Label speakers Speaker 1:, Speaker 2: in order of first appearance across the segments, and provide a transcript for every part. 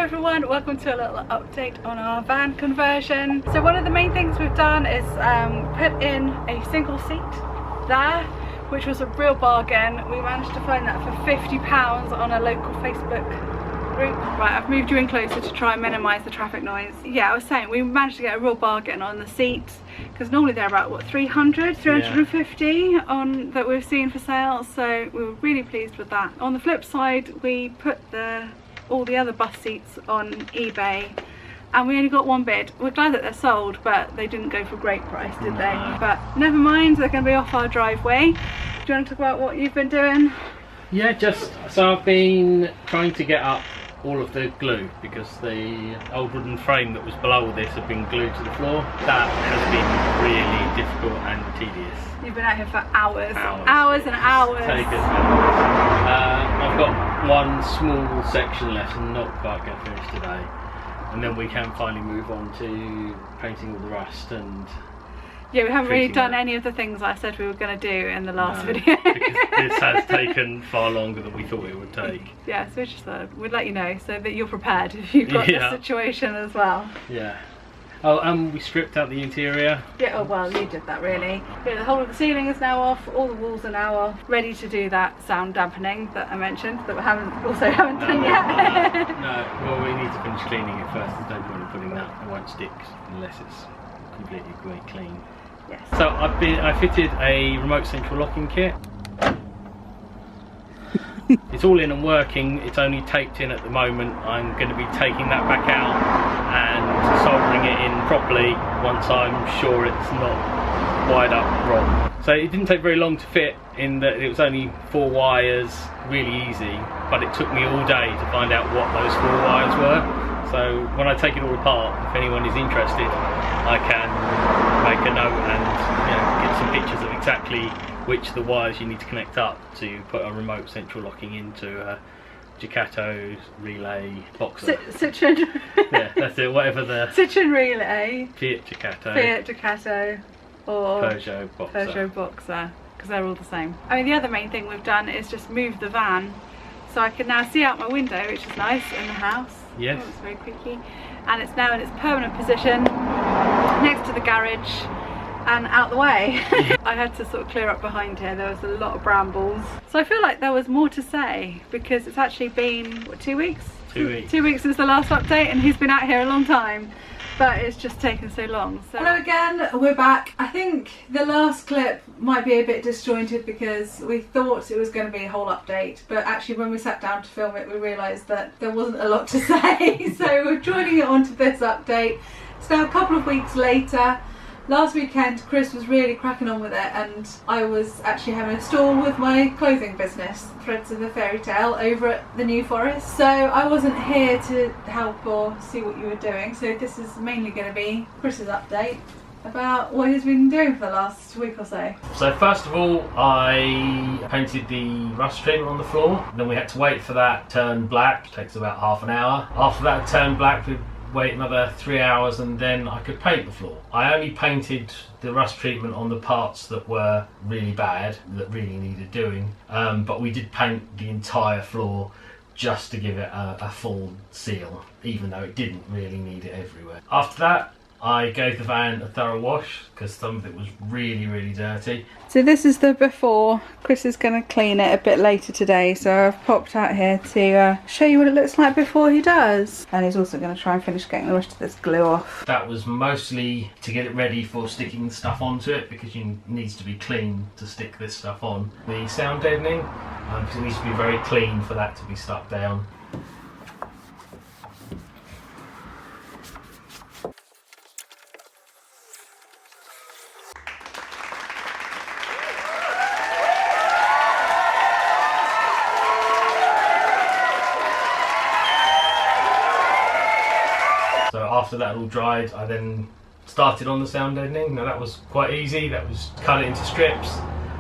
Speaker 1: everyone, welcome to a little update on our van conversion. So one of the main things we've done is put in a single seat there, which was a real bargain. We managed to find that for £50 on a local Facebook group. Right, I've moved you in closer to try and minimise the traffic noise. Yeah, I was saying we managed to get a real bargain on the seats, because normally they're about what, 350 on that we've seen for sale, so we were really pleased with that. On the flip side, we put all the other bus seats on eBay and we only got one bid. We're glad that they're sold, but they didn't go for a great price, did they? But never mind, they're going to be off our driveway. Do you want to talk about what you've been doing?
Speaker 2: Yeah, so I've been trying to get up all of the glue, because the old wooden frame that was below this had been glued to the floor. That has been really difficult and tedious.
Speaker 1: You've been out here for hours and hours.
Speaker 2: I've got one small section left and not quite get finished today, and then we can finally move on to painting all the rust and
Speaker 1: yeah, we haven't really done any of the things I said we were going to do in the last video.
Speaker 2: Because this has taken far longer than we thought it would take.
Speaker 1: Yeah, so we just thought we'd let you know so that you're prepared if you've got this situation as well.
Speaker 2: Yeah. Oh, we stripped out the interior.
Speaker 1: Yeah, oh well, you did that really. Yeah, the whole of the ceiling is now off, all the walls are now off, ready to do that sound dampening that I mentioned, that we haven't done yet.
Speaker 2: No, well, we need to finish cleaning it first. There's no point in putting that, it won't stick unless it's completely clean.
Speaker 1: Yes.
Speaker 2: So I fitted a remote central locking kit. It's all in and working, it's only taped in at the moment. I'm going to be taking that back out and soldering it in properly once I'm sure it's not wired up wrong. So it didn't take very long to fit, in that it was only 4 wires, really easy, but it took me all day to find out what those 4 wires were. So when I take it all apart, if anyone is interested, I can make a note and get some pictures of exactly which of the wires you need to connect up to put a remote central locking into a Citroen Relay Boxer.
Speaker 1: Citroen.
Speaker 2: Yeah, that's it. Whatever the
Speaker 1: Citroen Relay.
Speaker 2: Fiat Ducato.
Speaker 1: Or
Speaker 2: Peugeot
Speaker 1: Boxer, because they're all the same. I mean, the other main thing we've done is just move the van, so I can now see out my window, which is nice in the house.
Speaker 2: Yes.
Speaker 1: Oh, it's very creaky, and it's now in its permanent position next to the garage and out the way. Yeah. I had to sort of clear up behind here. There was a lot of brambles, so I feel like there was more to say, because it's actually been what, 2 weeks?
Speaker 2: 2 weeks.
Speaker 1: 2 weeks since the last update, and he's been out here a long time, but it's just taken so long. So hello again, we're back. I think the last clip might be a bit disjointed because we thought it was going to be a whole update, but actually when we sat down to film it we realised that there wasn't a lot to say. So we're joining it onto this update. It's now a couple of weeks later. Last weekend Chris was really cracking on with it, and I was actually having a stall with my clothing business, Threads of the Fairy Tale, over at the New Forest. So I wasn't here to help or see what you were doing, so this is mainly going to be Chris's update about what he's been doing for the last week or so.
Speaker 2: So first of all, I painted the rust treatment on the floor. Then we had to wait for that to turn black. It takes about half an hour. After that turned black, we wait another 3 hours and then I could paint the floor. I only painted the rust treatment on the parts that were really bad, that really needed doing, but we did paint the entire floor just to give it a full seal, even though it didn't really need it everywhere. After that, I gave the van a thorough wash because some of it was really dirty.
Speaker 1: So this is the before. Chris is going to clean it a bit later today, so I've popped out here to show you what it looks like before he does. And he's also going to try and finish getting the rest of this glue off.
Speaker 2: That was mostly to get it ready for sticking the stuff onto it, because it needs to be clean to stick this stuff on. The sound deadening, because it needs to be very clean for that to be stuck down. So after that all dried, I then started on the sound deadening. Now that was quite easy. That was cut it into strips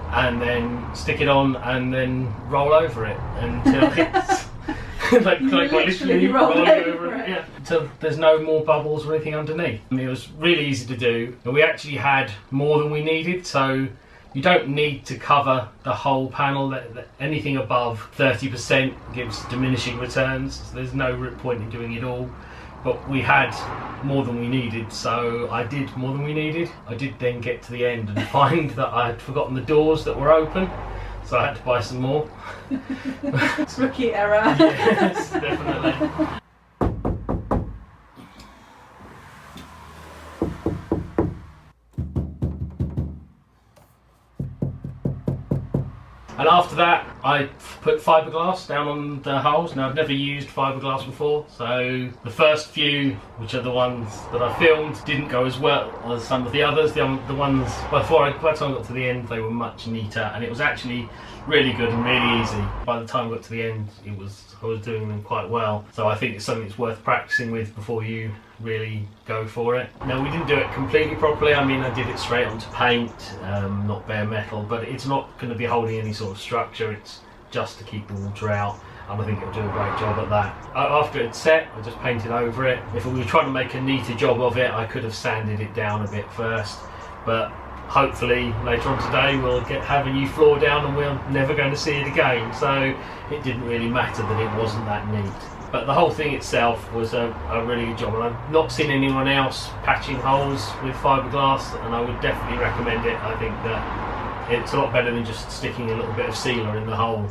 Speaker 2: and then stick it on and then roll over it until it's like literally rolling over it. Yeah. Until there's no more bubbles or anything underneath. I mean, it was really easy to do. And we actually had more than we needed, so You don't need to cover the whole panel. Anything above 30% gives diminishing returns, so there's no point in doing it all. But we had more than we needed, so I did more than we needed. I did then get to the end and find that I had forgotten the doors that were open, so I had to buy some more.
Speaker 1: Rookie error.
Speaker 2: Yes, definitely. And after that, I put fibreglass down on the holes. Now, I've never used fibreglass before, so the first few, which are the ones that I filmed, didn't go as well as some of the others. The ones by the time I got to the end, they were much neater, and it was actually really good and really easy. By the time I got to the end, I was doing them quite well. So I think it's something that's worth practicing with before you really go for it. Now, we didn't do it completely properly. I mean, I did it straight onto paint, not bare metal, but it's not going to be holding any sort of structure. It's just to keep the water out, and I think it'll do a great job at that. After it's set, I just painted over it. If we were trying to make a neater job of it, I could have sanded it down a bit first, but hopefully later on today we'll have a new floor down and we're never going to see it again, so it didn't really matter that it wasn't that neat. But the whole thing itself was a really good job, and I've not seen anyone else patching holes with fibreglass, and I would definitely recommend it. I think that it's a lot better than just sticking a little bit of sealer in the hole.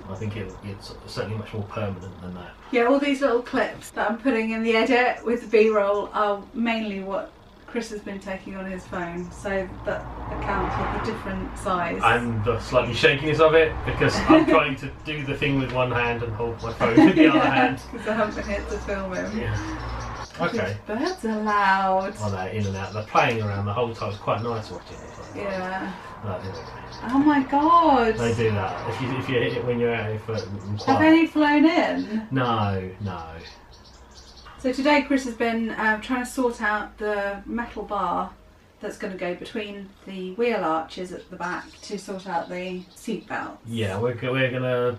Speaker 2: I think it's certainly much more permanent than that.
Speaker 1: Yeah, all these little clips that I'm putting in the edit with the B-roll are mainly what Chris has been taking on his phone, so that accounts for the different size.
Speaker 2: And the slightly shakiness of it, because I'm trying to do the thing with one hand and hold my phone with the other hand.
Speaker 1: Because I haven't been here to film him.
Speaker 2: Yeah. Okay.
Speaker 1: These birds are loud.
Speaker 2: Oh, they're in and out. They're playing around the whole time. It's quite nice watching it.
Speaker 1: Yeah.
Speaker 2: Like, there we go.
Speaker 1: Oh my god.
Speaker 2: They do that. If you hit it when you're out here for
Speaker 1: Have any flown in?
Speaker 2: No.
Speaker 1: So today Chris has been trying to sort out the metal bar that's going to go between the wheel arches at the back to sort out the seat belts.
Speaker 2: Yeah, we're going to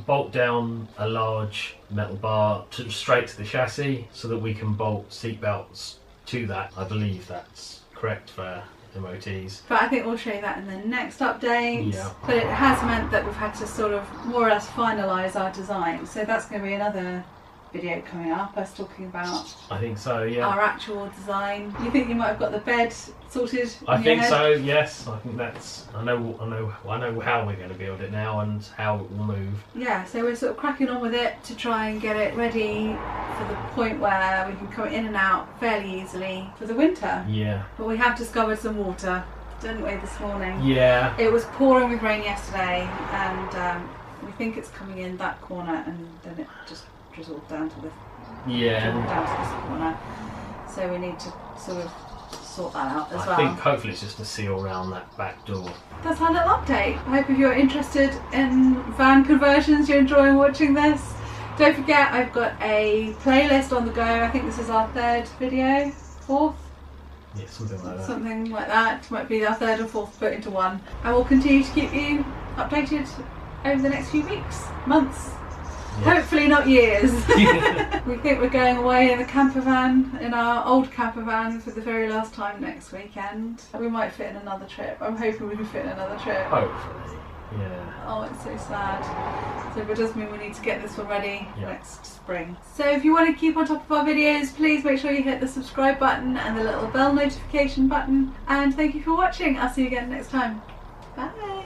Speaker 2: bolt down a large metal bar straight to the chassis so that we can bolt seat belts to that. I believe that's correct for MOTs.
Speaker 1: But I think we'll show you that in the next update.
Speaker 2: Yeah.
Speaker 1: But it has meant that we've had to sort of more or less finalise our design. So that's going to be another video coming up, us talking about
Speaker 2: I think so, yeah.
Speaker 1: our actual design. You think you might have got the bed sorted?
Speaker 2: I think so, yes. I think that's. I know how we're going to build it now and how it will move.
Speaker 1: Yeah, so we're sort of cracking on with it to try and get it ready for the point where we can come in and out fairly easily for the winter.
Speaker 2: Yeah.
Speaker 1: But we have discovered some water, didn't we, this morning?
Speaker 2: Yeah.
Speaker 1: It was pouring with rain yesterday, and we think it's coming in that corner, and then it just drizzled down to this.
Speaker 2: Yeah.
Speaker 1: Down to this corner. So we need to sort of sort that out as well.
Speaker 2: I think hopefully it's just a seal around that back door.
Speaker 1: That's our little update. I hope if you're interested in van conversions, you're enjoying watching this. Don't forget, I've got a playlist on the go. I think this is our third video, fourth?
Speaker 2: Yeah, something like that.
Speaker 1: Something like that. Might be our third or fourth put into one. And we'll continue to keep you updated over the next few weeks, months. Yeah. Hopefully not years. We think we're going away in the camper van, in our old camper van, for the very last time next weekend. We might fit in another trip. I'm hoping we can fit in another trip.
Speaker 2: Hopefully, yeah.
Speaker 1: Oh, it's so sad. So it does mean we need to get this one ready next spring. So if you want to keep on top of our videos, please make sure you hit the subscribe button and the little bell notification button. And thank you for watching. I'll see you again next time. Bye.